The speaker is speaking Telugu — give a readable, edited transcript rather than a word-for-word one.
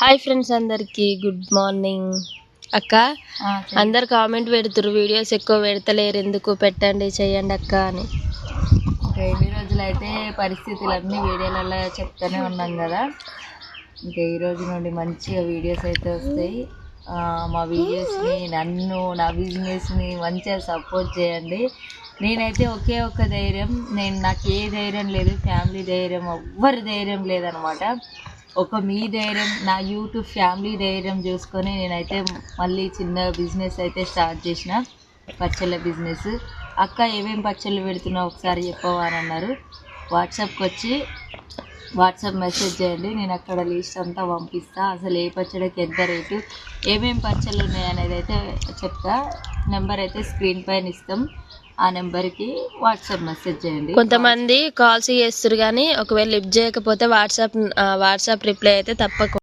హాయ్ ఫ్రెండ్స్, అందరికి గుడ్ మార్నింగ్. అక్క, అందరు కామెంట్ పెడుతురు వీడియోస్ ఎక్కువ పెడతలేరు, ఎందుకు పెట్టండి చేయండి అక్క అని. ఇంకా ఎన్ని రోజులైతే పరిస్థితులన్నీ వీడియోలలో చెప్తూనే ఉన్నాం కదా. ఇంకా ఈ రోజు నుండి మంచిగా వీడియోస్ అయితే వస్తాయి. మా వీడియోస్ని, నన్ను, నా బిజినెస్ని మంచిగా సపోర్ట్ చేయండి. నేనైతే ఒకే ఒక్క ధైర్యం, నాకు ఏ ధైర్యం లేదు, ఫ్యామిలీ ధైర్యం, ఎవ్వరి ధైర్యం లేదనమాట. ఒక మీ ధైర్యం, నా యూట్యూబ్ ఫ్యామిలీ ధైర్యం చూసుకొని నేనైతే మళ్ళీ చిన్న బిజినెస్ అయితే స్టార్ట్ చేసిన, పచ్చళ్ళ బిజినెస్. అక్క ఏమేమి పచ్చళ్ళు పెడుతున్నావు ఒకసారి చెప్పవా అని అన్నారు. వాట్సాప్కి వచ్చి వాట్సాప్ మెసేజ్ చేయండి, నేను అక్కడ లిస్ట్ అంతా పంపిస్తా. అసలు ఏ పచ్చడికి ఎంత రేటు, ఏమేమి పచ్చళ్ళు ఉన్నాయి అనేది అయితే చెప్తా. నెంబర్ అయితే స్క్రీన్ పైన ఇస్తాం, ఆ నెంబర్కి వాట్సాప్ మెసేజ్ చేయండి. కొంతమంది కాల్స్ చేస్తారు కానీ ఒకవేళ లిఫ్ట్ చేయకపోతే వాట్సాప్ రిప్లై అయితే తప్పకుండా.